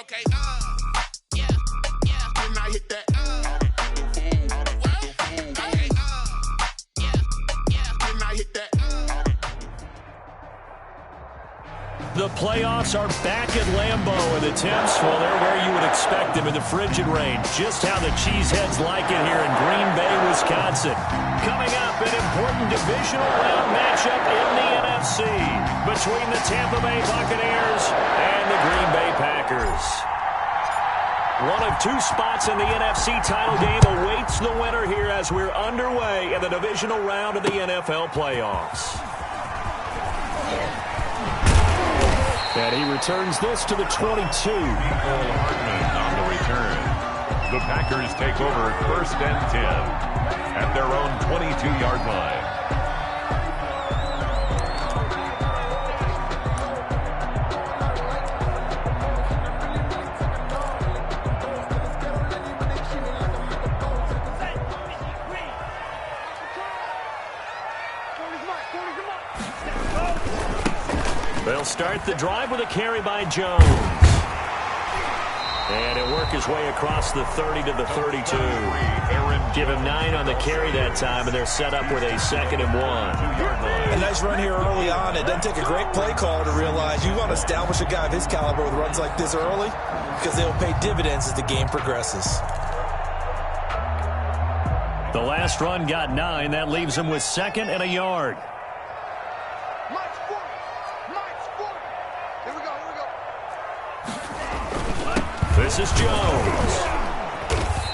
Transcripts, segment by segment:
Okay, yeah, when I hit that, okay, yeah, when I hit that. The playoffs are back at Lambeau, and the temps, well, they're where you would expect them in the frigid rain. Just how the Cheeseheads like it here in Green Bay, Wisconsin. Coming up, an important divisional round matchup in the NFC between the Tampa Bay Buccaneers and the Green Bay Packers. One of two spots in the NFC title game awaits the winner here as we're underway in the divisional round of the NFL playoffs. And he returns this to the 22. Hartman on the return. The Packers take over 1st and 10 at their own 22-yard line. They'll start the drive with a carry by Jones. And he'll work his way across the 30 to the 32. Give him 9 on the carry that time, and they're set up with a 2nd and 1. A nice run here early on. It doesn't take a great play call to realize you want to establish a guy of his caliber with runs like this early because they'll pay dividends as the game progresses. The last run got 9. That leaves him with 2nd and a yard. This is Jones.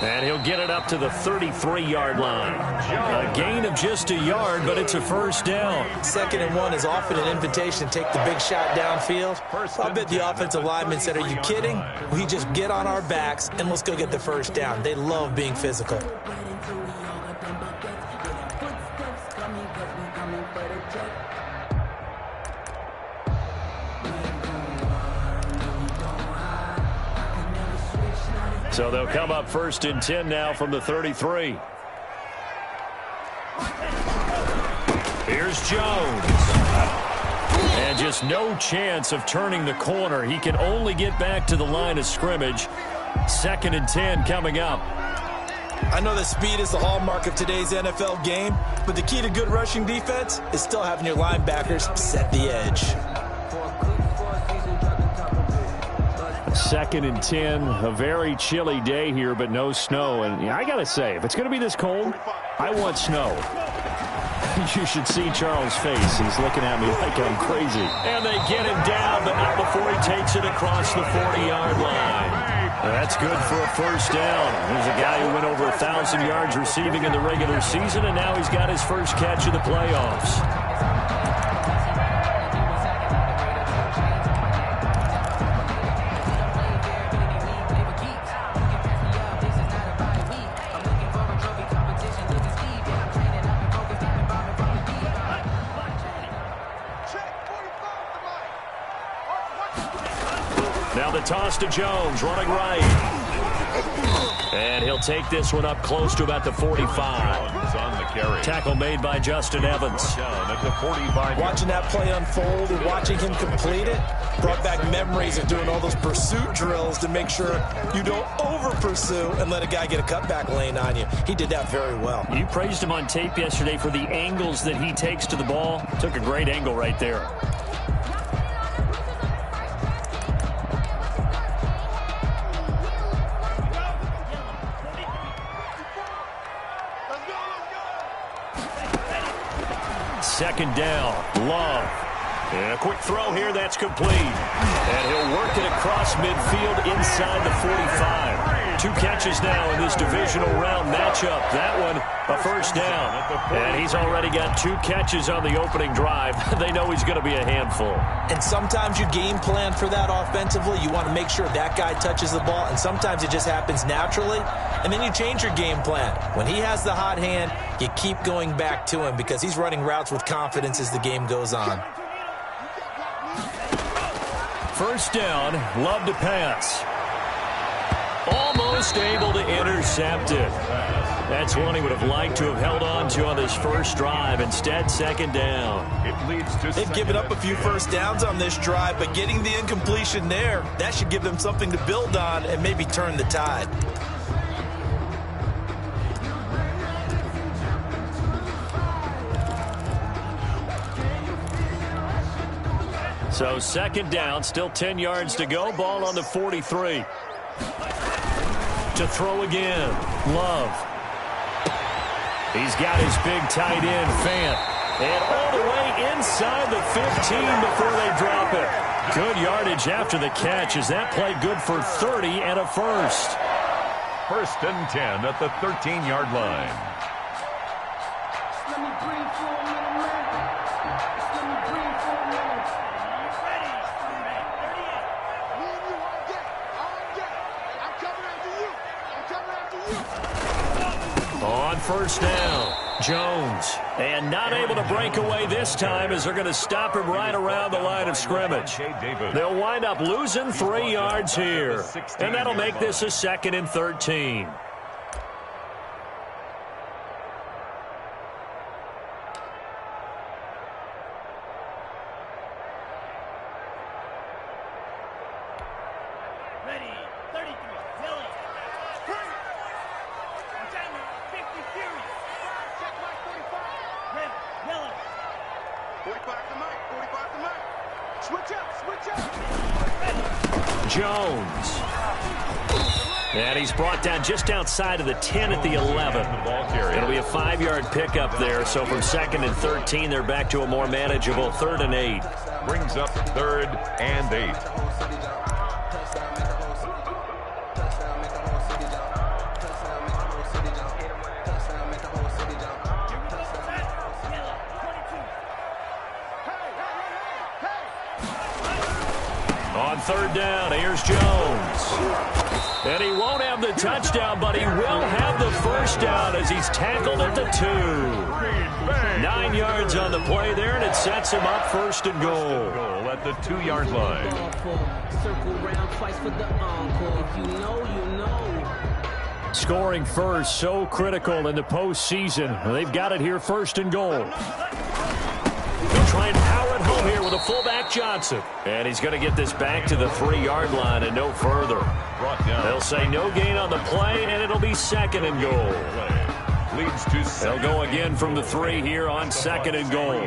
And he'll get it up to the 33-yard line. A gain of just a yard, but it's a first down. 2nd and 1 is often an invitation to take the big shot downfield. I bet the offensive lineman said, are you kidding? We just get on our backs and let's go get the first down. They love being physical. So they'll come up 1st and 10 now from the 33. Here's Jones. And just no chance of turning the corner. He can only get back to the line of scrimmage. 2nd and 10 coming up. I know that speed is the hallmark of today's NFL game, but the key to good rushing defense is still having your linebackers set the edge. 2nd and 10, a very chilly day here, but no snow. And I got to say, if it's going to be this cold, I want snow. You should see Charles' face. He's looking at me like I'm crazy. And they get him down, but not before he takes it across the 40-yard line. That's good for a first down. There's a guy who went over 1,000 yards receiving in the regular season, and now he's got his first catch of the playoffs. Now the toss to Jones, running right. And he'll take this one up close to about the 45. On the carry. Tackle made by Justin Evans. Down at the 45. Watching that play unfold and watching him complete it brought back memories of doing all those pursuit drills to make sure you don't over-pursue and let a guy get a cutback lane on you. He did that very well. You praised him on tape yesterday for the angles that he takes to the ball. Took a great angle right there. Second down, Love. And a quick throw here, that's complete. And he'll work it across midfield inside the 45. 2 catches now in this divisional round matchup. That one, a first down. And he's already got 2 catches on the opening drive. They know he's going to be a handful. And sometimes you game plan for that offensively. You want to make sure that guy touches the ball, and sometimes it just happens naturally. And then you change your game plan. When he has the hot hand, you keep going back to him because he's running routes with confidence as the game goes on. First down, Love to pass. Almost able to intercept it. That's one he would have liked to have held on to on this first drive. Instead, second down. It leads to They've given up a few first downs on this drive, but getting the incompletion there, that should give them something to build on and maybe turn the tide. So second down, still 10 yards to go. Ball on the 43. To throw again, Love. He's got his big tight end, Fant. And all the way inside the 15 before they drop it. Good yardage after the catch. Is that play good for 30 and a first? First and 10 at the 13-yard line. On first down, Jones. And not able to break away this time as they're going to stop him right around the line of scrimmage. They'll wind up losing 3 yards here. And that'll make this a 2nd and 13. Jones. And he's brought down just outside of the 10 at the 11. It'll be a 5-yard pickup there. So from 2nd and 13, they're back to a more manageable 3rd and 8. Brings up 3rd and 8. On 3rd down, here's Jones. And he won't have the touchdown, but he will have the first down as he's tackled at the 2. 9 yards on the play there, and it sets him up 1st and goal. Goal at the 2-yard line. Scoring first, so critical in the postseason. They've got it here, 1st and goal. They'll try and power it home here with a fullback Johnson. And he's going to get this back to the 3-yard line and no further. They'll say no gain on the play, and it'll be 2nd and goal. Leads to They'll go again from the 3 here on 2nd and goal.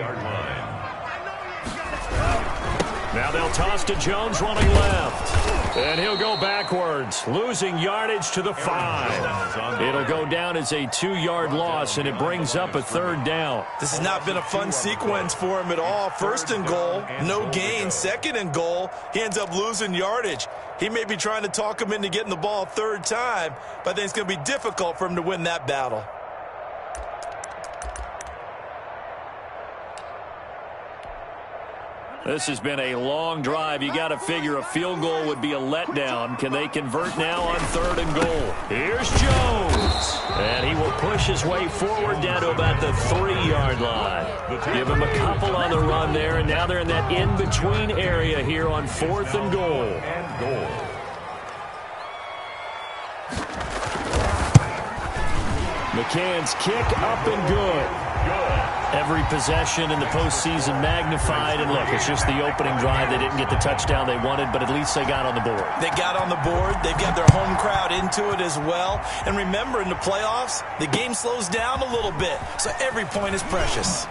Now they'll toss to Jones running left. And he'll go backwards, losing yardage to the 5. It'll go down as a 2-yard loss, and it brings up a 3rd down. This has not been a fun sequence for him at all. 1st and goal, no gain. 2nd and goal, he ends up losing yardage. He may be trying to talk him into getting the ball a 3rd time, but I think it's going to be difficult for him to win that battle. This has been a long drive. You got to figure a field goal would be a letdown. Can they convert now on 3rd and goal? Here's Jones. And he will push his way forward down to about the 3-yard line. Give him a couple on the run there, and now they're in that in-between area here on 4th and goal. McCann's kick up and good. Every possession in the postseason magnified, and look, it's just the opening drive. They didn't get the touchdown they wanted, but at least they got on the board. They got on the board. They've got their home crowd into it as well. And remember, in the playoffs, the game slows down a little bit, so every point is precious.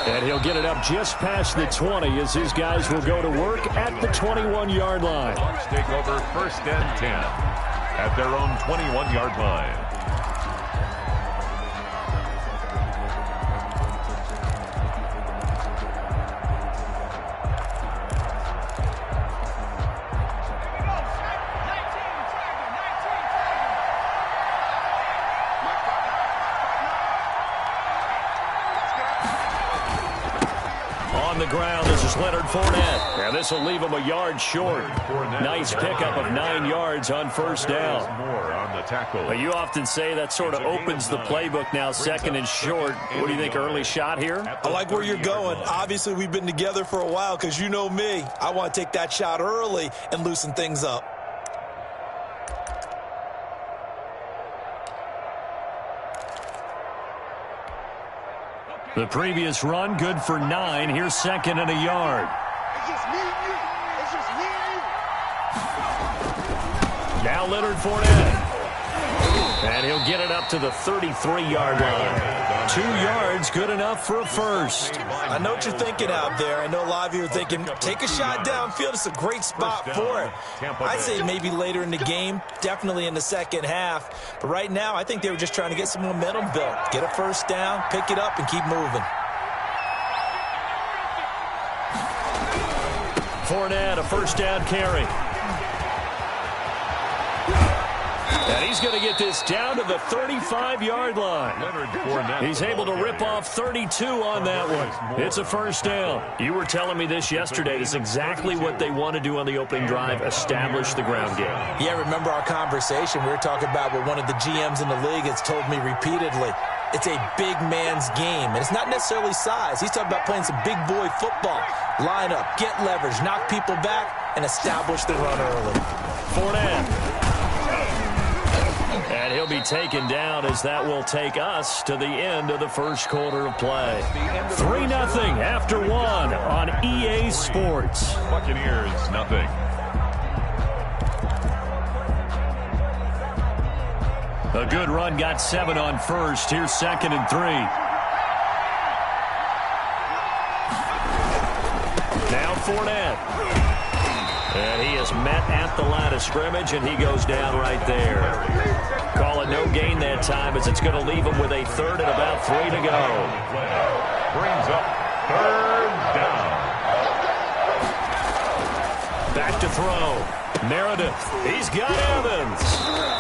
And he'll get it up just past the 20 as his guys will go to work at the 21-yard line. Bucs take over 1st and 10 at their own 21-yard line. The ground. This is Leonard Fournette. And this will leave him a yard short. Nice pickup of 9 yards on 1st down. More on the tackle. But you often say that sort of opens the playbook now, 2nd and short. What do you think, early shot here? I like where you're going. Obviously, we've been together for a while because you know me. I want to take that shot early and loosen things up. The previous run, good for 9. Here's second and a yard. It's just me and you. It's just me and you. Now Leonard Fournette. And he'll get it up to the 33-yard line. 2 yards, good enough for a first. I know what you're thinking out there. I know a lot of you are thinking, take a shot downfield. It's a great spot for it. I'd say maybe later in the game, definitely in the second half. But right now, I think they were just trying to get some momentum built. Get a first down, pick it up, and keep moving. Fournette, a first down carry. And he's going to get this down to the 35-yard line. He's able to rip off 32 on that one. It's a first down. You were telling me this yesterday. This is exactly what they want to do on the opening drive, establish the ground game. Yeah, remember our conversation? We were talking about what one of the GMs in the league has told me repeatedly. It's a big man's game, and it's not necessarily size. He's talking about playing some big boy football. Line up, get leverage, knock people back, and establish the run early. Fournette. And he'll be taken down as that will take us to the end of the first quarter of play. 3-0 after 1 on EA Sports. Buccaneers, nothing. A good run got 7 on first. Here's second and 3. Now Fournette. And he is met at the line of scrimmage, and he goes down right there. Call it no gain that time, as it's going to leave him with a third and about 3 to go. Brings up third down. Back to throw. Meredith. He's got Evans.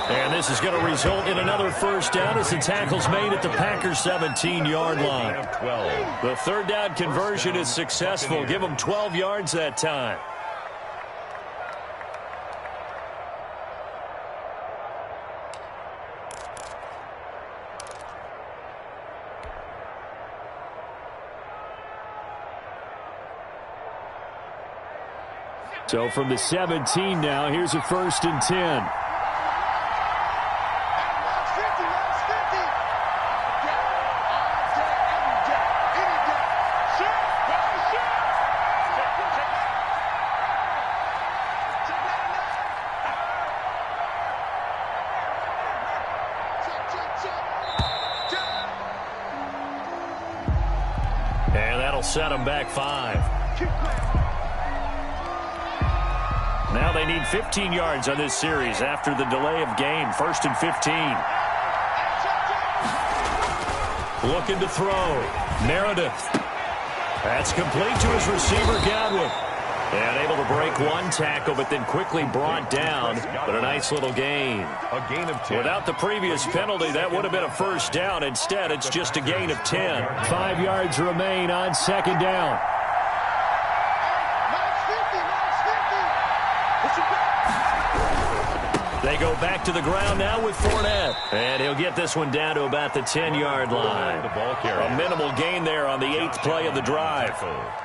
And this is going to result in another first down as the tackle's made at the Packers' 17-yard line. The third down conversion is successful. Give them 12 yards that time. So from the 17 now, here's a first and 10. And that'll set them back 5. Now they need 15 yards on this series after the delay of game. First and 15. Looking to throw. Meredith. That's complete to his receiver, Godwin. And able to break one tackle, but then quickly brought down. But a nice little gain. A gain of 10. Without the previous penalty, that would have been a first down. Instead, it's just a gain of 10. 5 yards remain on second down. They go back to the ground now with Fournette. And he'll get this one down to about the 10-yard line. A minimal gain there on the 8th play of the drive.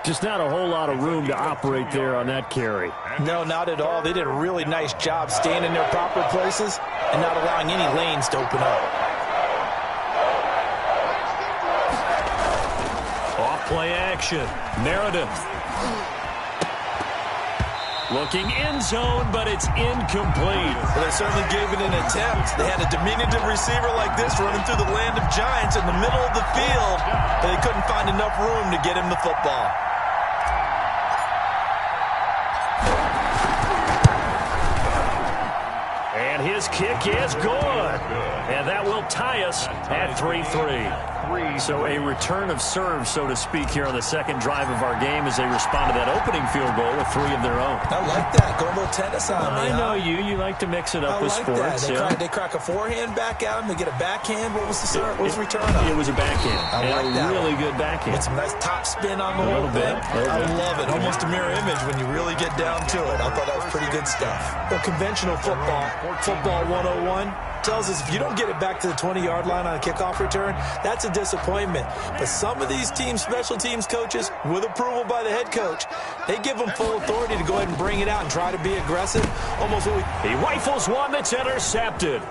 Just not a whole lot of room to operate there on that carry. No, not at all. They did a really nice job staying in their proper places and not allowing any lanes to open up. Off-play action. Meredith. Looking end zone, but it's incomplete. Well, they certainly gave it an attempt. They had a diminutive receiver like this running through the land of giants in the middle of the field, but they couldn't find enough room to get him the football. And his kick is good. And that will tie us at 3-3. So a return of serve, so to speak, here on the second drive of our game as they respond to that opening field goal with 3 of their own. I like that. Go a little tennis on me. I know you. You like to mix it up with sports. They crack a forehand back at him. They get a backhand. What was the return on? It was a backhand. I like that. Really good backhand. With some nice top spin on the whole thing. I love it. Almost a mirror image when you really get down to it. I thought that was pretty good stuff. Well, conventional football 101, tells us if you don't get it back to the 20-yard line on a kickoff return, that's a disappointment. But some of these team special teams coaches, with approval by the head coach, they give them full authority to go ahead and bring it out and try to be aggressive. Almost what he rifles one that's intercepted.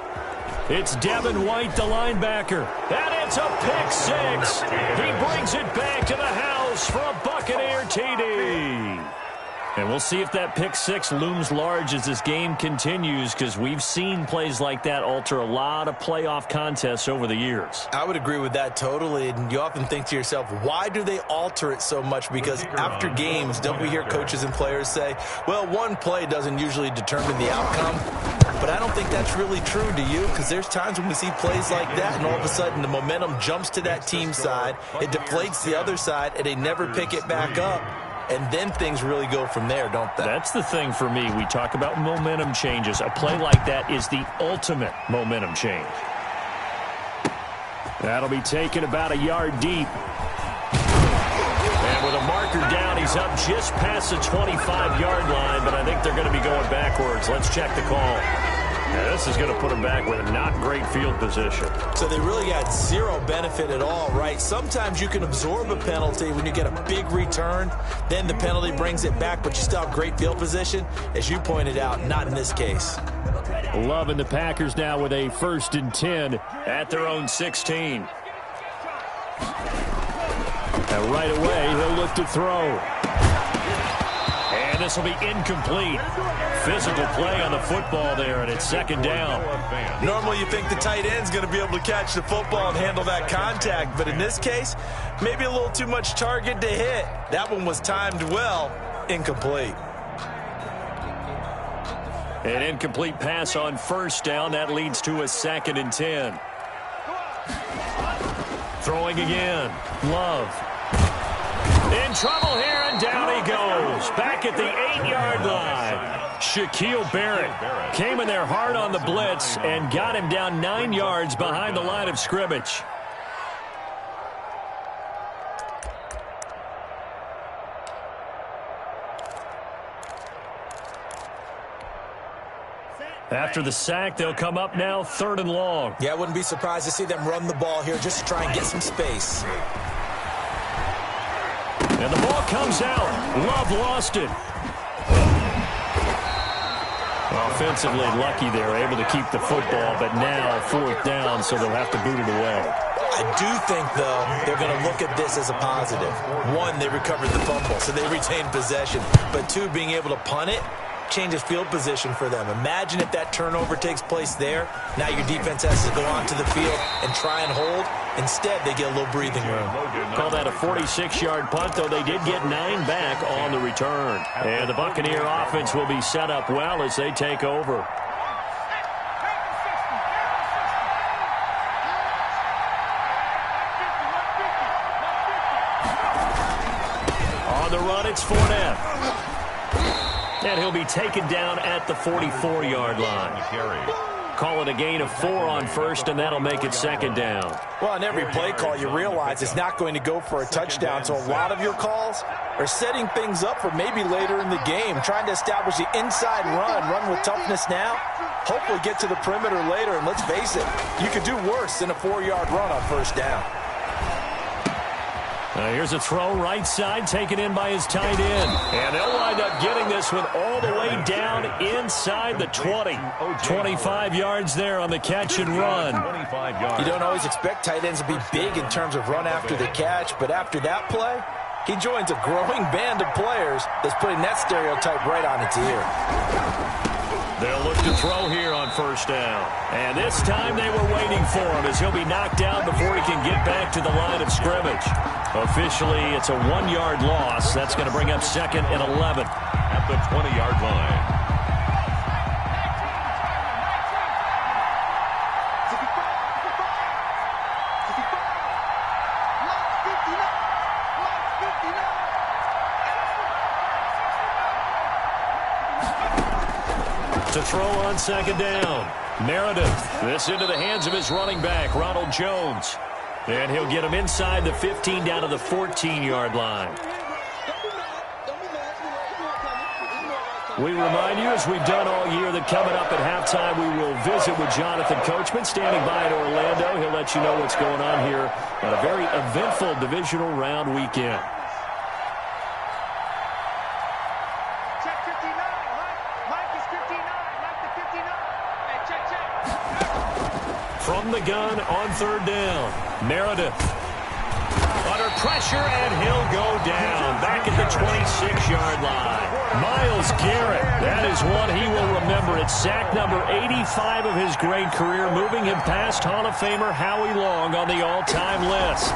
It's Devin White, the linebacker. And it's a pick six. He brings it back to the house for a Buccaneer TD. And we'll see if that pick six looms large as this game continues, because we've seen plays like that alter a lot of playoff contests over the years. I would agree with that totally. And you often think to yourself, why do they alter it so much? Because after games, don't we hear coaches and players say, well, one play doesn't usually determine the outcome? But I don't think that's really true, do you? Because there's times when we see plays like that, and all of a sudden the momentum jumps to that team side, it deflates the other side, and they never pick it back up. And then things really go from there, don't they? That's the thing for me. We talk about momentum changes. A play like that is the ultimate momentum change. That'll be taken about a yard deep. And with a marker down, he's up just past the 25-yard line, but I think they're going to be going backwards. Let's check the call. Yeah, this is going to put them back with a not great field position. So they really got zero benefit at all, right? Sometimes you can absorb a penalty when you get a big return. Then the penalty brings it back, but you still have great field position. As you pointed out, not in this case. Loving the Packers now with a 1st and 10 at their own 16. And right away, he'll look to throw. And this will be incomplete. Physical play on the football there, and it's 2nd down. Normally you think the tight end's going to be able to catch the football and handle that contact, but in this case, maybe a little too much target to hit. That one was timed well, incomplete. An incomplete pass on 1st down. That leads to a 2nd and 10. Throwing again. Love. In trouble here, and down he goes. Back at the 8-yard line. Shaquille Barrett came in there hard on the blitz and got him down 9 yards behind the line of scrimmage. After the sack, they'll come up now 3rd and long. Yeah, I wouldn't be surprised to see them run the ball here just to try and get some space. And the ball comes out. Love lost it. Offensively lucky they're able to keep the football, but now 4th down, so they'll have to boot it away. I do think, though, they're going to look at this as a positive. 1, they recovered the fumble, so they retained possession. But 2, being able to punt it changes field position for them. Imagine if that turnover takes place there. Now your defense has to go onto the field and try and hold. Instead, they get a little breathing room. Call that a 46-yard punt, though they did get 9 back on the return. And the Buccaneer offense will be set up well as they take over. On the run, it's Fournette. And he'll be taken down at the 44-yard line. Call it a gain of 4 on 1st, and that'll make it 2nd down. Well, on every play call, you realize it's not going to go for a touchdown, so a lot of your calls are setting things up for maybe later in the game, trying to establish the inside run with toughness now, hopefully get to the perimeter later, and let's face it, you could do worse than a 4-yard run on 1st down. Here's a throw right side taken in by his tight end. And they'll wind up getting this one all the way down inside the 20. 25 yards there on the catch and run. You don't always expect tight ends to be big in terms of run after the catch, but after that play, he joins a growing band of players that's putting that stereotype right on its ear. They'll look to throw here on 1st down. And this time they were waiting for him as he'll be knocked down before he can get back to the line of scrimmage. Officially, it's a 1-yard loss. That's going to bring up 2nd and 11. At the 20-yard line. To throw on 2nd down. Meredith, this into the hands of his running back, Ronald Jones. And he'll get him inside the 15 down to the 14-yard line. We remind you, as we've done all year, that coming up at halftime, we will visit with Jonathan Coachman, standing by in Orlando. He'll let you know what's going on here on a very eventful divisional round weekend. Check 59. Mike is 59. Mike the 59. Hey, check. from the gun on third down. Meredith under pressure, and he'll go down back at the 26-yard line. Myles Garrett, that is one he will remember. It's sack number 85 of his great career, moving him past Hall of Famer Howie Long on the all-time list.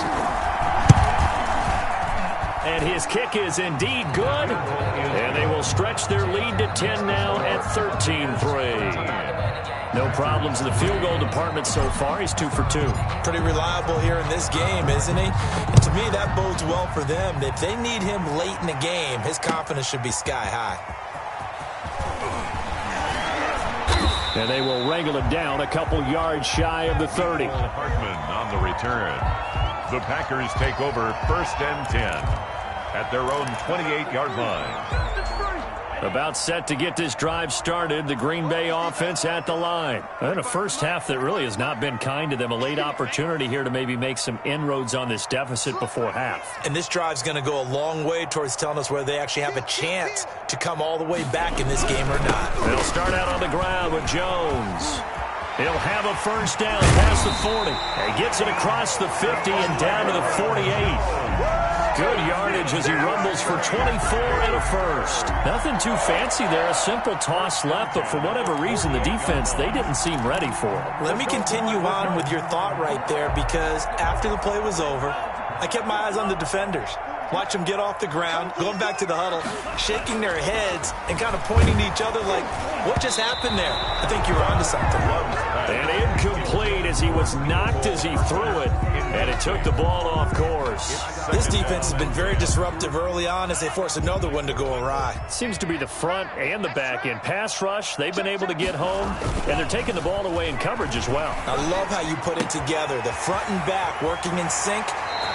And his kick is indeed good, and they will stretch their lead to 10 now at 13-3. No problems in the field goal department so far. He's 2 for 2. Pretty reliable here in this game, isn't he? And to me, that bodes well for them. If they need him late in the game, his confidence should be sky high. And they will wrangle it down a couple yards shy of the 30. Hartman on the return. The Packers take over 1st and 10 at their own 28-yard line. About set to get this drive started. The Green Bay offense at the line. And a first half that really has not been kind to them. A late opportunity here to maybe make some inroads on this deficit before half. And this drive's going to go a long way towards telling us whether they actually have a chance to come all the way back in this game or not. They'll start out on the ground with Jones. He'll have a first down past the 40. He gets it across the 50 and down to the 48. Good yardage as he rumbles for 24 and a first. Nothing too fancy there. A simple toss left, but for whatever reason, the defense, they didn't seem ready for it. Let me continue on with your thought right there, because after the play was over, I kept my eyes on the defenders. Watch them get off the ground, going back to the huddle, shaking their heads and kind of pointing to each other like, what just happened there? I think you were onto something. And incomplete as he was knocked as he threw it, and it took the ball off course. This defense has been very disruptive early on as they force another one to go awry. Seems to be the front and the back end. Pass rush, they've been able to get home, and they're taking the ball away in coverage as well. I love how you put it together. The front and back working in sync,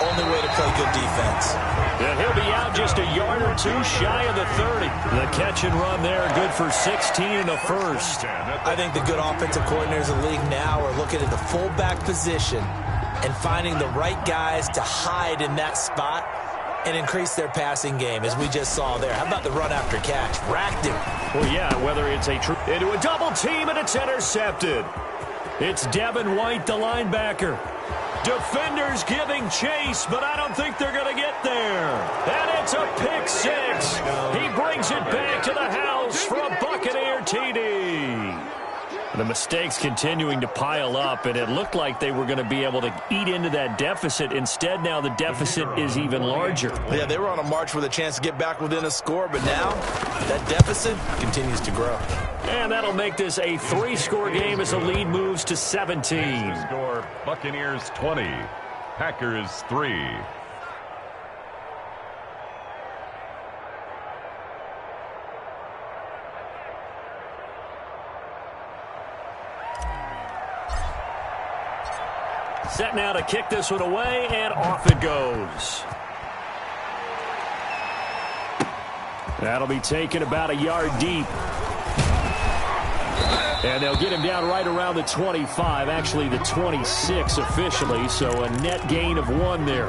only way to play good defense. And he'll be out just a yard or two shy of the 30. The catch and run there, good for 16 and a first. I think the good offensive coordinators in the league now are looking at the fullback position and finding the right guys to hide in that spot and increase their passing game, as we just saw there. How about the run after catch? Racked him. Well, yeah, whether it's into a double team and it's intercepted. It's Devin White, the linebacker. Defenders giving chase, but I don't think they're going to get there. And it's a pick six. He brings it back to the house for a Buccaneer TD. The mistakes continuing to pile up, and it looked like they were going to be able to eat into that deficit. Instead, now the deficit is even larger. Yeah, they were on a march with a chance to get back within a score, but now that deficit continues to grow. And that'll make this a 3-score game as the lead moves to 17. Score Buccaneers 20, Packers 3. Set now to kick this one away, and off it goes. That'll be taken about a yard deep. And they'll get him down right around the 25, actually the 26 officially, so a net gain of 1 there.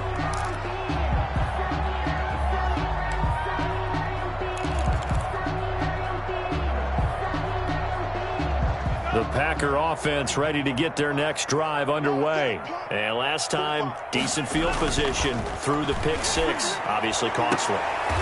The Packer offense ready to get their next drive underway. And last time, decent field position through the pick six. Obviously costly.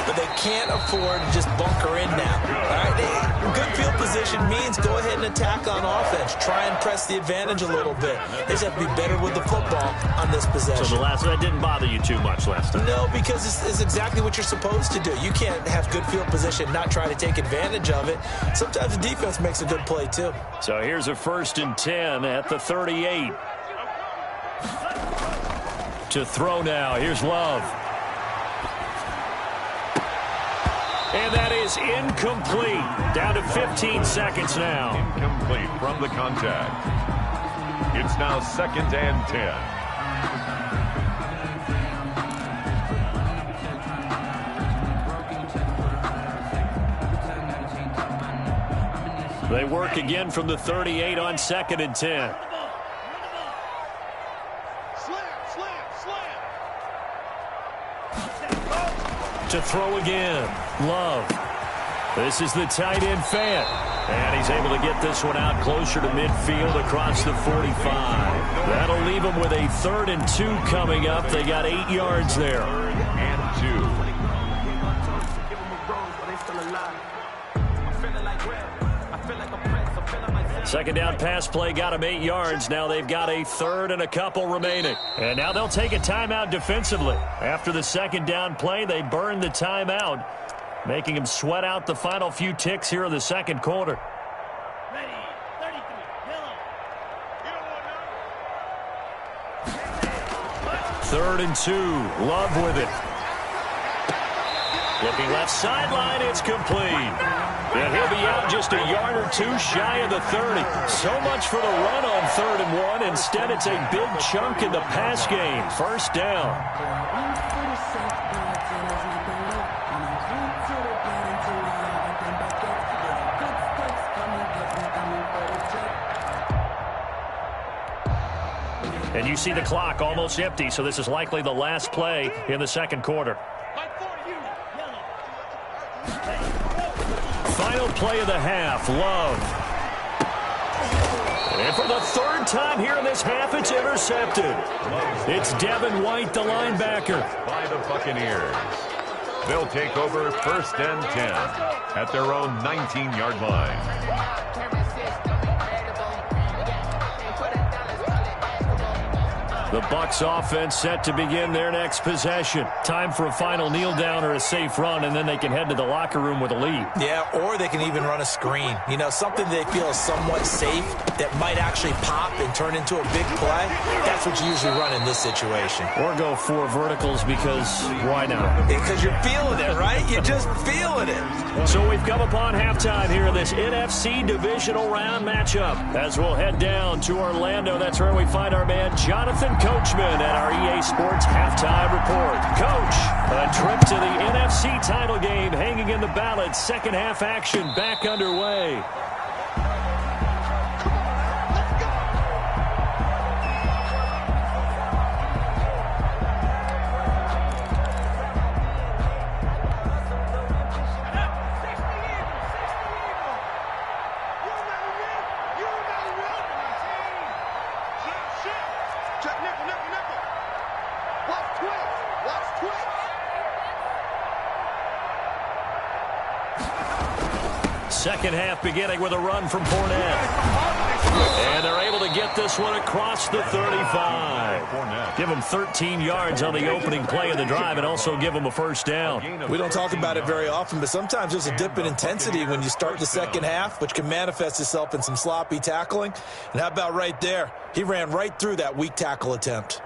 But they can't afford to just bunker in now. All right, good field position means go ahead and attack on offense. Try and press the advantage a little bit. They just have to be better with the football on this possession. So that didn't bother you too much last time? No, because it's exactly what you're supposed to do. You can't have good field position, not try to take advantage of it. Sometimes the defense makes a good play too. So here's a 1st and 10 at the 38. To throw now. Here's Love. And that is incomplete. Down to 15 seconds now. Incomplete from the contact. It's now 2nd and 10. They work again from the 38 on 2nd and 10. To throw again. Love. This is the tight end Fant. And he's able to get this one out closer to midfield across the 45. That'll leave him with a 3rd and 2 coming up. They got 8 yards there. 3rd and 2. Second down pass play got him 8 yards. Now they've got a 3rd and a couple remaining. And now they'll take a timeout defensively. After the second down play, they burn the timeout, making him sweat out the final few ticks here in the second quarter. Ready, 33, yellow. 3rd and 2, Love with it. Looking left sideline, it's complete. And he'll be out just a yard or 2 shy of the 30. So much for the run on 3rd and 1. Instead, it's a big chunk in the pass game. First down. And you see the clock almost empty, so this is likely the last play in the second quarter. Final play of the half, Love. And for the 3rd time here in this half, it's intercepted. It's Devin White, the linebacker. By the Buccaneers. They'll take over 1st and 10 at their own 19-yard line. The Bucs offense set to begin their next possession. Time for a final kneel down or a safe run, and then they can head to the locker room with a lead. Yeah, or they can even run a screen. You know, something they feel is somewhat safe that might actually pop and turn into a big play. That's what you usually run in this situation. Or go 4 verticals because why not? Because you're feeling it, right? You're just feeling it. So we've come upon halftime here in this NFC Divisional round matchup. As we'll head down to Orlando, that's where we find our man Jonathan Coachman at our EA Sports Halftime Report. Coach, a trip to the NFC title game hanging in the balance. Second half action back underway. Second half beginning with a run from Fournette. And they're able to get this one across the 35. Give them 13 yards on the opening play of the drive and also give them a first down. We don't talk about it very often, but sometimes there's a dip in intensity when you start the second half, which can manifest itself in some sloppy tackling. And how about right there? He ran right through that weak tackle attempt.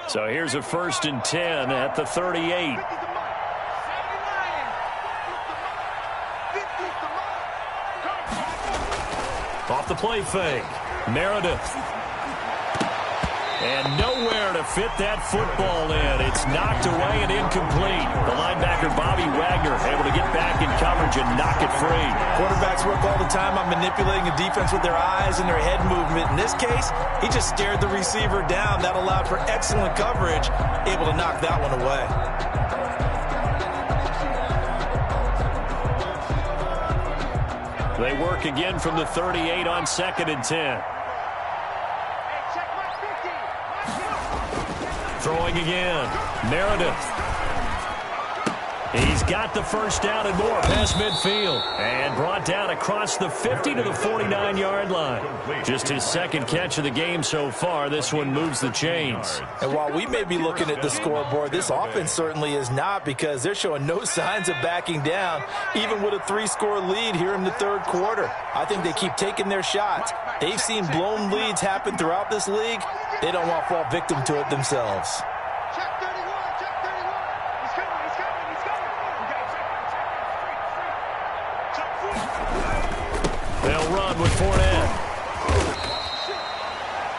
So here's a 1st and 10 at the 38. Off the play fake, Meredith. And nowhere to fit that football in. It's knocked away and incomplete. The linebacker, Bobby Wagner, able to get back in coverage and knock it free. Quarterbacks work all the time on manipulating a defense with their eyes and their head movement. In this case, he just stared the receiver down. That allowed for excellent coverage, able to knock that one away. They work again from the 38 on 2nd and 10. Throwing again. Meredith. He's got the first down and more past midfield. And brought down across the 50 to the 49-yard line. Just his second catch of the game so far. This one moves the chains. And while we may be looking at the scoreboard, this offense certainly is not, because they're showing no signs of backing down, even with a 3-score lead here in the third quarter. I think they keep taking their shots. They've seen blown leads happen throughout this league. They don't want to fall victim to it themselves. They'll run with Fournette.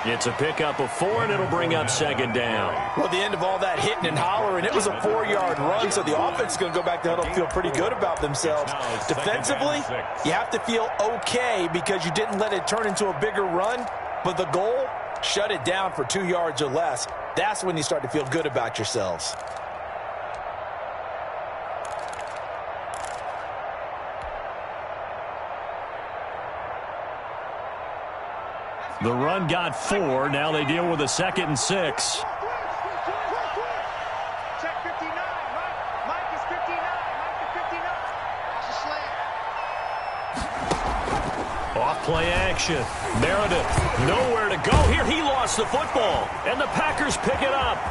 It's a pickup of 4, and it'll bring up 2nd down. Well, the end of all that hitting and hollering, it was a 4-yard run, so the offense is going to go back to huddle, feel pretty good about themselves. Defensively, you have to feel okay because you didn't let it turn into a bigger run, but the goal, shut it down for 2 yards or less. That's when you start to feel good about yourselves. The run got 4. Now they deal with a 2nd and 6. Check 59, Mike is 59. Mike is 59. It's a slant. Off-play action. Meredith, nowhere to go here. He lost the football, and the Packers pick it up.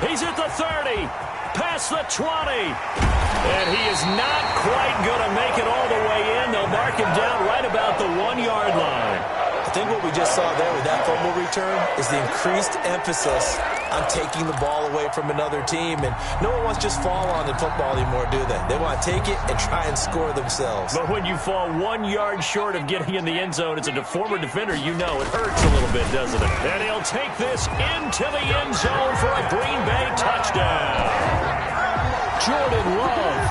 He's at the 30, past the 20, and he is not quite going to make it all the way in. They'll mark him down right about the 1-yard line. I think what we just saw there with that fumble return is the increased emphasis on taking the ball away from another team. And no one wants to just fall on in football anymore, do they? They want to take it and try and score themselves. But when you fall 1 yard short of getting in the end zone as a former defender, you know it hurts a little bit, doesn't it? And he'll take this into the end zone for a Green Bay touchdown. Jordan Love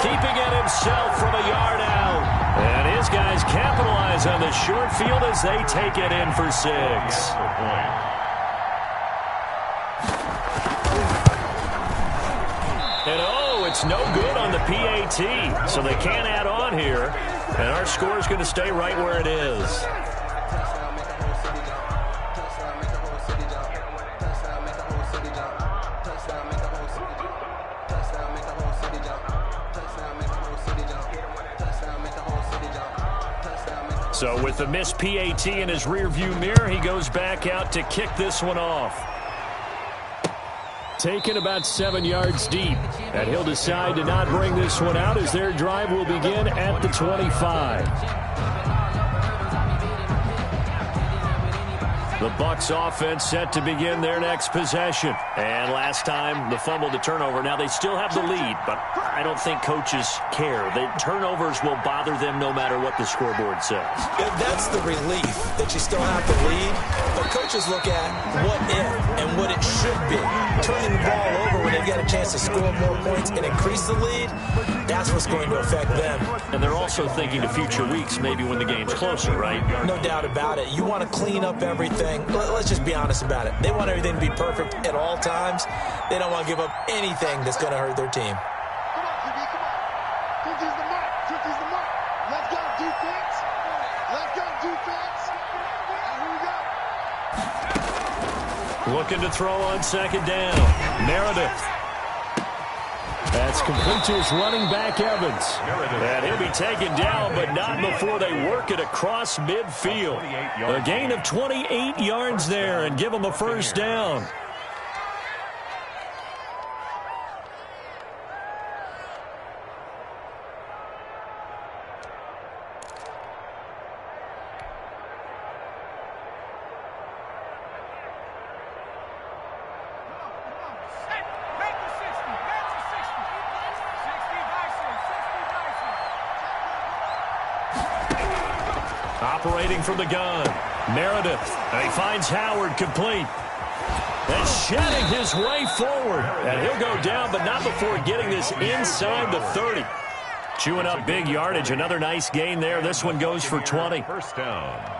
keeping it himself from a yard out. And his guys capitalize on the short field as they take it in for 6. And oh, it's no good on the PAT, so they can't add on here. And our score is going to stay right where it is. So with the missed PAT in his rearview mirror, he goes back out to kick this one off. Taken about 7 yards deep, and he'll decide to not bring this one out as their drive will begin at the 25. The Bucs offense set to begin their next possession. And last time, the fumble to turnover. Now, they still have the lead, but I don't think coaches care. The turnovers will bother them no matter what the scoreboard says. Yeah, that's the relief that you still have the lead. But coaches look at what if and what it should be. Turning the ball over when they've got a chance to score more points and increase the lead, that's what's going to affect them. And they're also thinking to future weeks, maybe when the game's closer, right? No doubt about it. You want to clean up everything. Let's just be honest about it. They want everything to be perfect at all times. They don't want to give up anything that's going to hurt their team. Come on, QB, come on. 50's the mark. 50's the mark. Let's go, defense. Let's go, defense. And here we go. Looking to throw on 2nd down. Meredith. That's complete to his running back, Evans. And he'll be taken down, but not before they work it across midfield. A gain of 28 yards there and give him a 1st down. Operating from the gun, Meredith, and he finds Howard complete. And shedding his way forward. And he'll go down, but not before getting this inside the 30. Chewing up big yardage, another nice gain there. This one goes for 20. 1st down.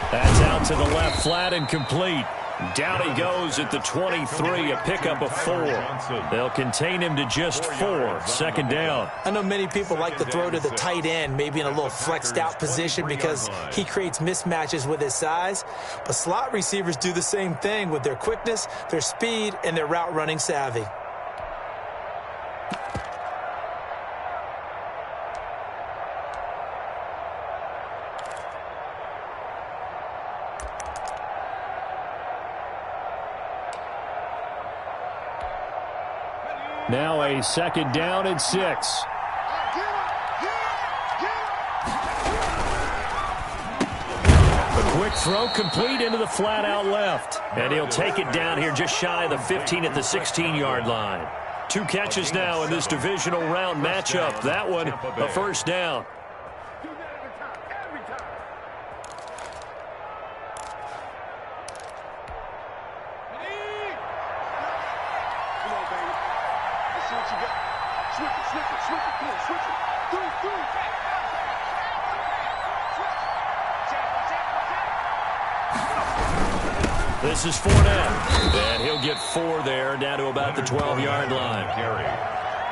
That's out to the left, flat and complete. Down he goes at the 23, a pickup of 4. They'll contain him to just 4. 2nd down. I know many people like to throw to the tight end, maybe in a little flexed out position because he creates mismatches with his size. But slot receivers do the same thing with their quickness, their speed, and their route running savvy. Now a 2nd down and 6. A quick throw complete into the flat out left. And he'll take it down here just shy of the 15 at the 16-yard line. 2 catches now in this divisional round matchup. That one, a 1st down. This is Fournette, and he'll get 4 there, down to about the 12-yard line.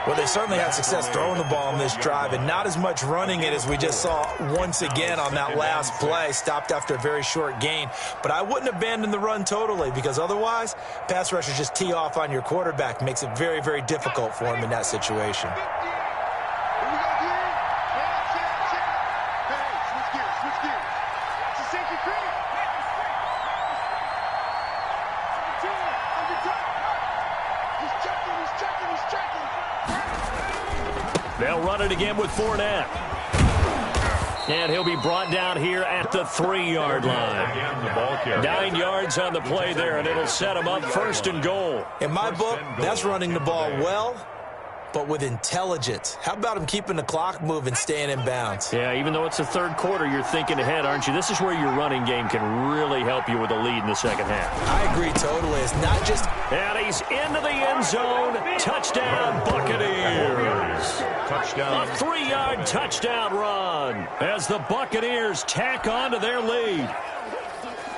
Well, they certainly had success throwing the ball on this drive and not as much running it as we just saw once again on that last play. Stopped after a very short gain. But I wouldn't abandon the run totally, because otherwise, pass rushers just tee off on your quarterback. Makes it very, very difficult for him in that situation. They'll run it again with Fournette. And he'll be brought down here at the 3-yard line. 9 yards on the play there, and it'll set him up 1st and goal. In my book, that's running the ball well, but with intelligence. How about him keeping the clock moving, staying in bounds? Yeah, even though it's the 3rd quarter, you're thinking ahead, aren't you? This is where your running game can really help you with a lead in the 2nd half. I agree totally. It's not just... And he's into the end zone. Touchdown, Buccaneers. Touchdown. A 3-yard touchdown run as the Buccaneers tack on to their lead.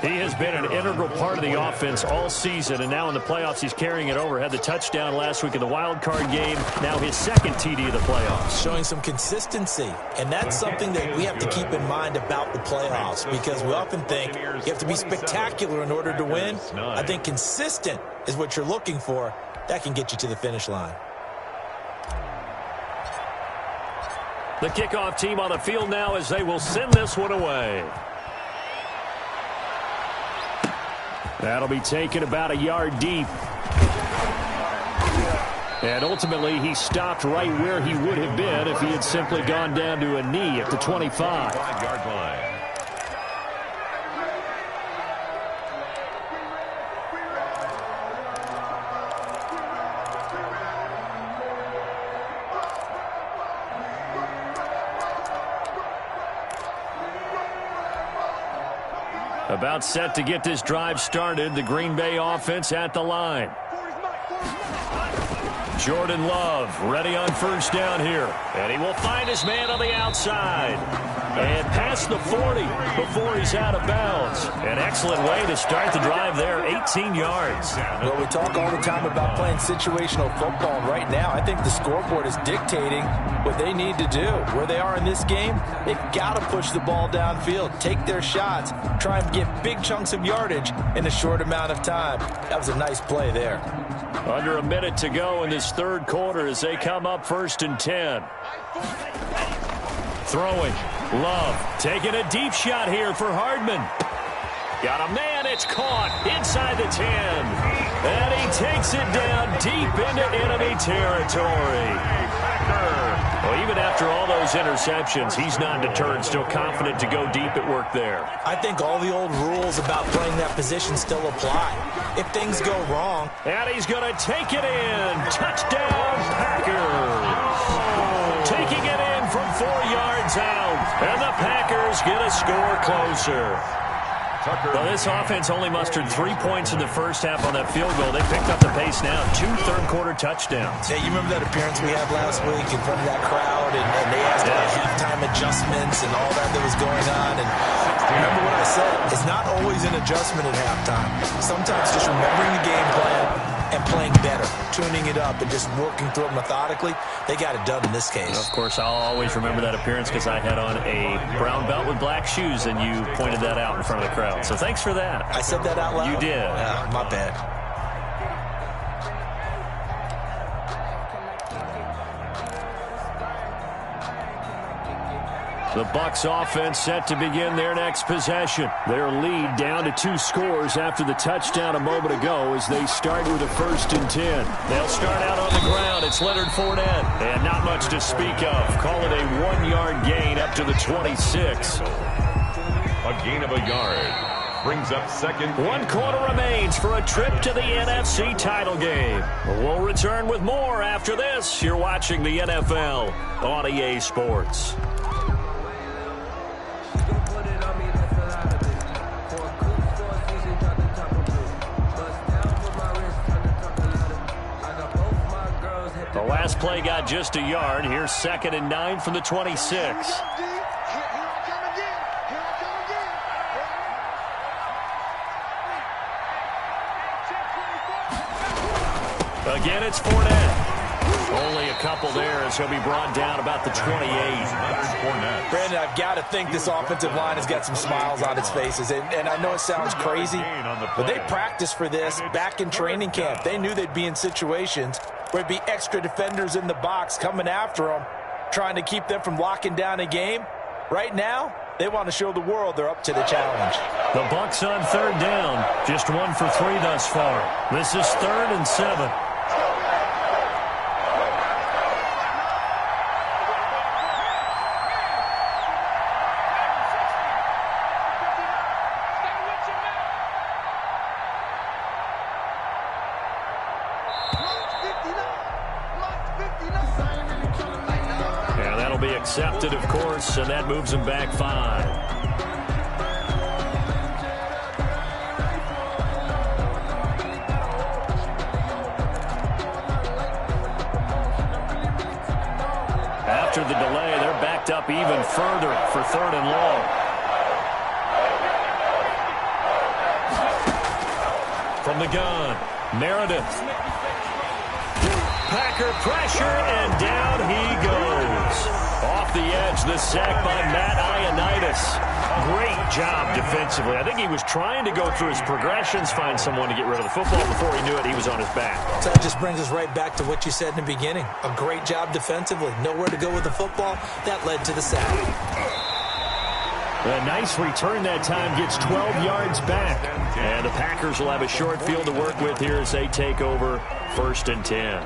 He has been an integral part of the offense all season, and now in the playoffs he's carrying it over. Had the touchdown last week in the wild card game, now his 2nd TD of the playoffs. Showing some consistency, and that's something that we have to keep in mind about the playoffs, because we often think you have to be spectacular in order to win. I think consistent is what you're looking for. That can get you to the finish line. The kickoff team on the field now as they will send this one away. That'll be taken about a yard deep. And ultimately, he stopped right where he would have been if he had simply gone down to a knee at the 25. 5-yard line. About set to get this drive started. The Green Bay offense at the line. Jordan Love ready on 1st down here. And he will find his man on the outside. And past the 40 before he's out of bounds. An excellent way to start the drive there, 18 yards. Well, we talk all the time about playing situational football. Right now, I think the scoreboard is dictating what they need to do. Where they are in this game, they've got to push the ball downfield, take their shots, try and get big chunks of yardage in a short amount of time. That was a nice play there. Under a minute to go in this 3rd quarter as they come up 1st and 10. Throwing. Love taking a deep shot here for Hardman. Got a man. It's caught inside the 10. And he takes it down deep into enemy territory. Well, even after all those interceptions, he's not deterred, still confident to go deep at work there. I think all the old rules about playing that position still apply. If things go wrong. And he's going to take it in. Touchdown, Packers. Taking it in from 4 yards out. And the Packers get a score closer. Well, this offense only mustered 3 points in the 1st half on that field goal. They picked up the pace now. 2 third-quarter touchdowns. Yeah, you remember that appearance we had last week in front of that crowd, and they asked about halftime adjustments and all that was going on. And remember what I said? It's not always an adjustment at halftime. Sometimes just remembering the game plan and playing better, tuning it up and just working through it methodically. They got it done in this case. Of course, I'll always remember that appearance because I had on a brown belt with black shoes, and you pointed that out in front of the crowd. So thanks for that. I said that out loud? You did. Yeah, my bad. The Bucs offense set to begin their next possession. Their lead down to 2 scores after the touchdown a moment ago as they start with a 1st and 10. They'll start out on the ground. It's Leonard Fournette. And not much to speak of. Call it a 1-yard gain up to the 26. A gain of a yard. Brings up 2nd. 1 quarter remains for a trip to the NFC title game. We'll return with more after this. You're watching the NFL on EA Sports. The last play got just a yard. Here's 2nd and 9 from the 26. Again, it's Fournette. Only a couple there as he'll be brought down about the 28. Brandon, I've got to think this offensive line has got some smiles on its faces. And I know it sounds crazy, but they practiced for this back in training camp. They knew they'd be in situations where it'd be extra defenders in the box coming after them, trying to keep them from locking down a game. Right now, they want to show the world they're up to the challenge. The Bucs on third down. Just 1 for 3 thus far. This is 3rd and 7. Accepted, of course, and that moves him back 5. After the delay, they're backed up even further for 3rd and long. From the gun, Meredith. Packer pressure, and down he goes. Off the edge, the sack by Matt Ioannidis. Great job defensively. I think he was trying to go through his progressions, find someone to get rid of the football. Before he knew it, he was on his back. So that just brings us right back to what you said in the beginning. A great job defensively. Nowhere to go with the football. That led to the sack. A nice return that time, gets 12 yards back. And the Packers will have a short field to work with here as they take over 1st and 10.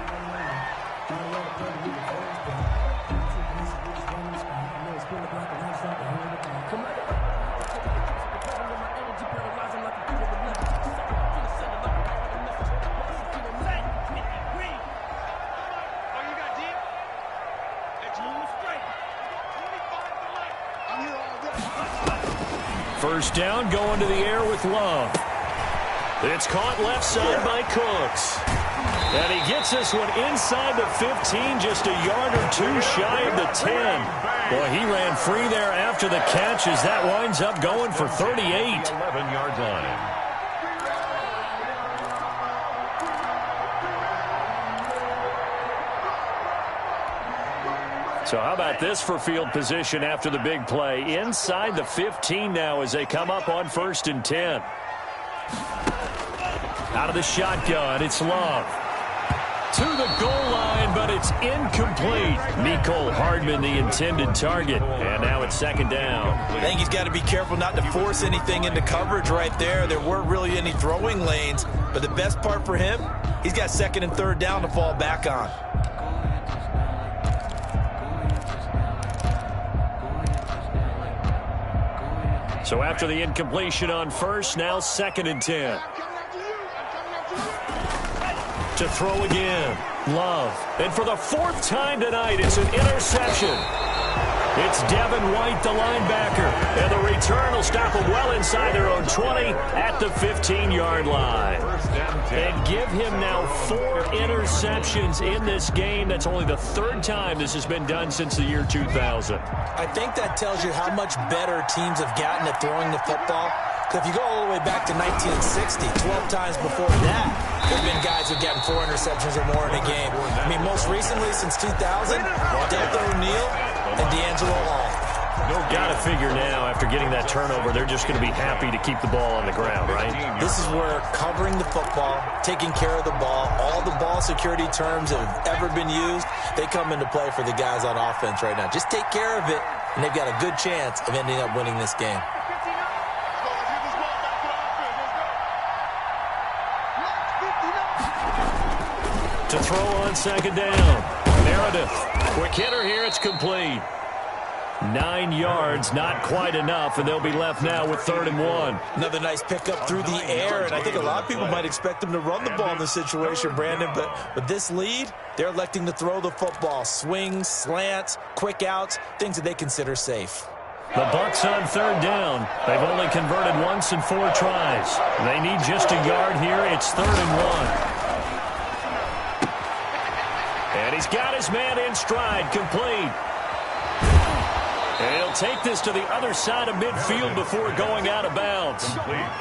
First down, going to the air with Love. It's caught left side by Cooks. And he gets this one inside the 15, just a yard or 2 shy of the 10. Boy, he ran free there after the catch as that winds up going for 38. 11-yard line. So how about this for field position after the big play? Inside the 15 now as they come up on 1st and 10. Out of the shotgun, it's Love. To the goal line, but it's incomplete. Mecole Hardman, the intended target. And now it's 2nd down. I think he's got to be careful not to force anything into coverage right there. There weren't really any throwing lanes. But the best part for him, he's got 2nd and 3rd down to fall back on. So after the incompletion on 1st, now 2nd and 10. To throw again, Love. And for the 4th time tonight, it's an interception. It's Devin White, the linebacker. And the return will stop them well inside their own 20 at the 15-yard line. And give him now 4 interceptions in this game. That's only the 3rd time this has been done since the year 2000. I think that tells you how much better teams have gotten at throwing the football. If you go all the way back to 1960, 12 times before that, there have been guys who have gotten 4 interceptions or more in a game. I mean, most recently since 2000, Delta O'Neal and D'Angelo Hall. Got to figure now, after getting that turnover, they're just going to be happy to keep the ball on the ground, right? This is where covering the football, taking care of the ball, all the ball security terms that have ever been used, they come into play for the guys on offense right now. Just take care of it, and they've got a good chance of ending up winning this game. To throw on 2nd down. Meredith. Quick hitter here. It's complete. 9 yards, not quite enough, and they'll be left now with 3rd and 1. Another nice pickup through the air, and I think a lot of people might expect them to run the ball in this situation, Brandon, but with this lead, they're electing to throw the football. Swings, slants, quick outs, things that they consider safe. The Bucs on 3rd down. They've only converted once in 4 tries. They need just a yard here. It's 3rd and 1. And he's got his man in stride, complete. And he'll take this to the other side of midfield before going out of bounds.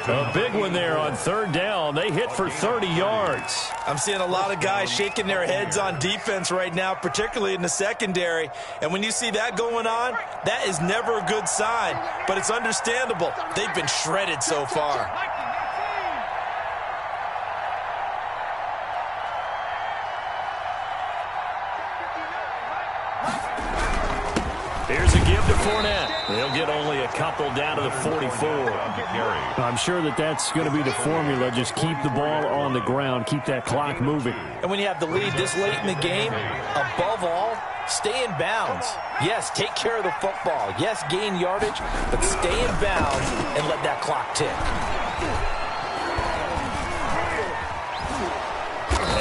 A big one there on third down. They hit for 30 yards. I'm seeing a lot of guys shaking their heads on defense right now, particularly in the secondary. And when you see that going on, that is never a good sign. But it's understandable. They've been shredded so far. Here's a give to Fournette. They'll get only a couple down to the 44. I'm sure that's going to be the formula. Just keep the ball on the ground. Keep that clock moving. And when you have the lead this late in the game, above all, stay in bounds. Yes, take care of the football. Yes, gain yardage, but stay in bounds and let that clock tick.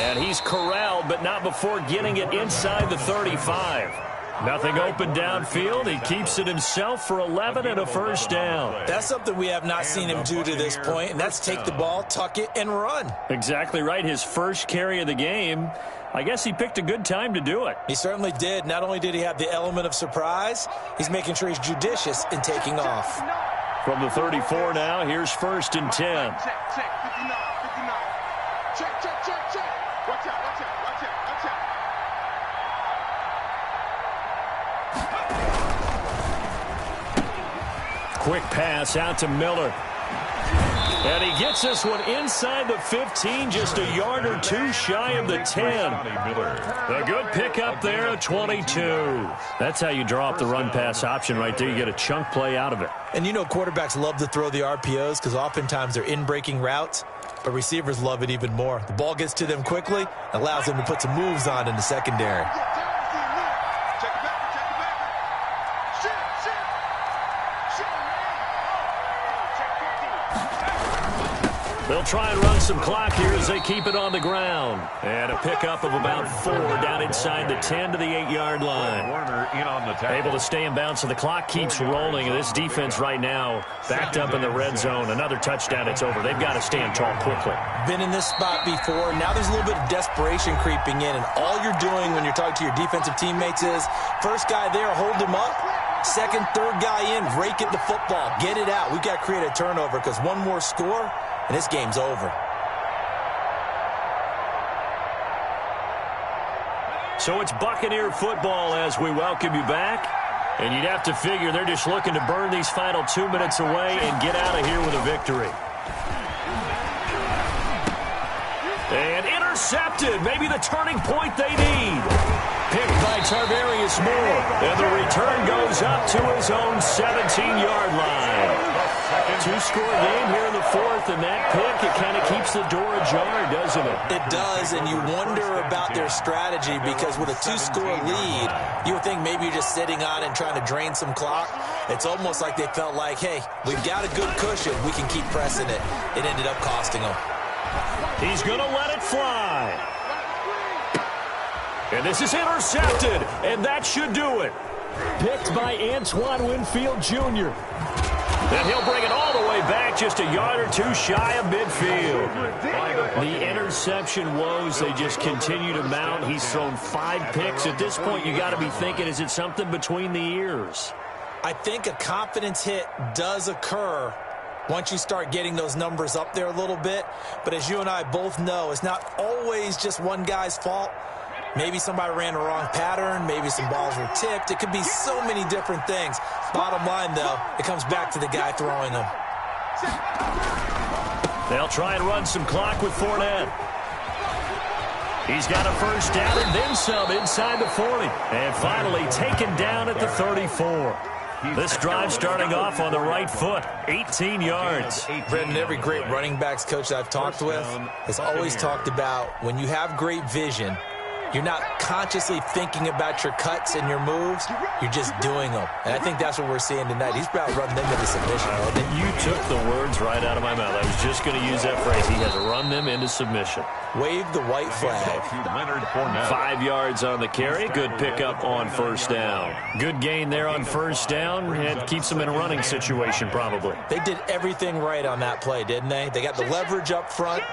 And he's corralled, but not before getting it inside the 35. Nothing open downfield. He keeps it himself for 11 and a first down. That's something we have not seen him do to this point, and that's take the ball, tuck it, and run. Exactly right. His first carry of the game. I guess he picked a good time to do it. He certainly did. Not only did he have the element of surprise, he's making sure he's judicious in taking off. From the 34 now, here's first and 10. Check, 59, 59. Check. Watch out. Quick pass out to Miller. And he gets this one inside the 15, just a yard or two shy of the 10. A good pickup there at 22. That's how you draw up the run-pass option right there. You get a chunk play out of it. And you know quarterbacks love to throw the RPOs because oftentimes they're in-breaking routes, but receivers love it even more. The ball gets to them quickly, allows them to put some moves on in the secondary. They'll try and run some clock here as they keep it on the ground. And a pickup of about 4 down inside the 10 to the 8-yard line. Able to stay in bounds, so the clock keeps rolling. And this defense right now backed up in the red zone. Another touchdown, it's over. They've got to stand tall quickly. Been in this spot before. Now there's a little bit of desperation creeping in. And all you're doing when you're talking to your defensive teammates is, first guy there, hold him up. Second, third guy in, rake at the football. Get it out. We've got to create a turnover because one more score, and this game's over. So it's Buccaneer football as we welcome you back. And you'd have to figure they're just looking to burn these final 2 minutes away and get out of here with a victory. And intercepted. Maybe the turning point they need. Picked by Tarvarius Moore. And the return goes up to his own 17-yard line. Two-score game here in the fourth, and that pick, it kind of keeps the door ajar, doesn't it? It does, and you wonder about their strategy because with a two-score lead, you would think maybe you're just sitting on and trying to drain some clock. It's almost like they felt like, hey, we've got a good cushion. We can keep pressing it. It ended up costing them. He's going to let it fly. And this is intercepted, and that should do it. Picked by Antoine Winfield Jr. And he'll bring it all the way back, just a yard or two shy of midfield. The interception woes, they just continue to mount. He's thrown 5 picks. At this point, you got to be thinking, is it something between the ears? I think a confidence hit does occur once you start getting those numbers up there a little bit. But as you and I both know, it's not always just one guy's fault. Maybe somebody ran the wrong pattern. Maybe some balls were tipped. It could be so many different things. Bottom line, though, it comes back to the guy throwing them. They'll try and run some clock with Fournette. He's got a first down and then some inside the 40. And finally taken down at the 34. This drive starting off on the right foot, 18 yards. Brendan, every great running backs coach I've talked with has always talked about when you have great vision, you're not consciously thinking about your cuts and your moves. You're just doing them. And I think that's what we're seeing tonight. He's about running them into submission. You took the words right out of my mouth. I was just going to use that phrase. He has run them into submission. Wave the white flag. 5 yards on the carry. Good pickup on first down. Good gain there on first down. And keeps them in a running situation probably. They did everything right on that play, didn't they? They got the leverage up front.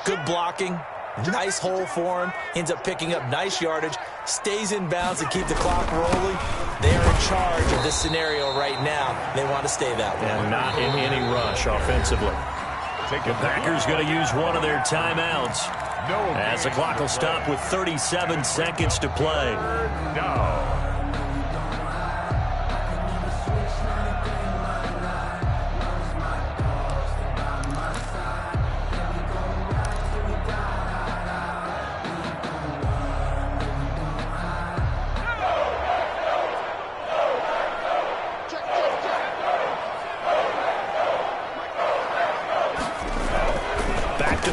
Good blocking. Nice hole for him. Ends up picking up nice yardage. Stays in bounds and keep the clock rolling. They are in charge of this scenario right now. They want to stay that way. And not in any rush offensively. The Packers going to use one of their timeouts. As the clock will stop with 37 seconds to play. No.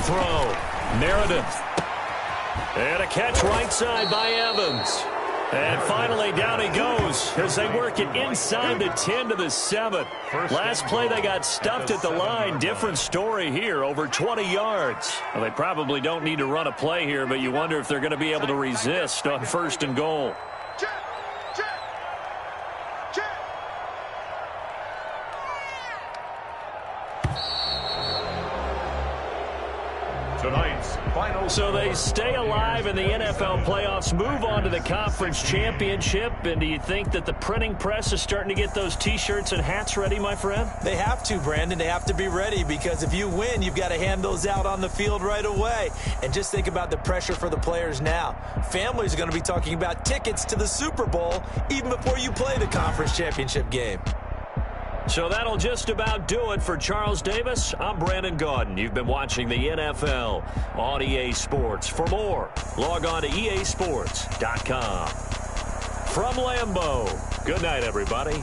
Throw. Meredith. And a catch right side by Evans. And finally down he goes as they work it inside the 10 to the 7. Last play they got stuffed at the line. Different story here. Over 20 yards. Well, they probably don't need to run a play here, but you wonder if they're going to be able to resist on 1st and goal. Tonight's final. So they stay alive in the NFL playoffs, move on to the conference championship. And do you think that the printing press is starting to get those T-shirts and hats ready, my friend? They have to, Brandon. They have to be ready because if you win, you've got to hand those out on the field right away. And just think about the pressure for the players now. Families are going to be talking about tickets to the Super Bowl even before you play the conference championship game. So that'll just about do it for Charles Davis. I'm Brandon Gaudin. You've been watching the NFL on EA Sports. For more, log on to easports.com. From Lambeau, good night, everybody.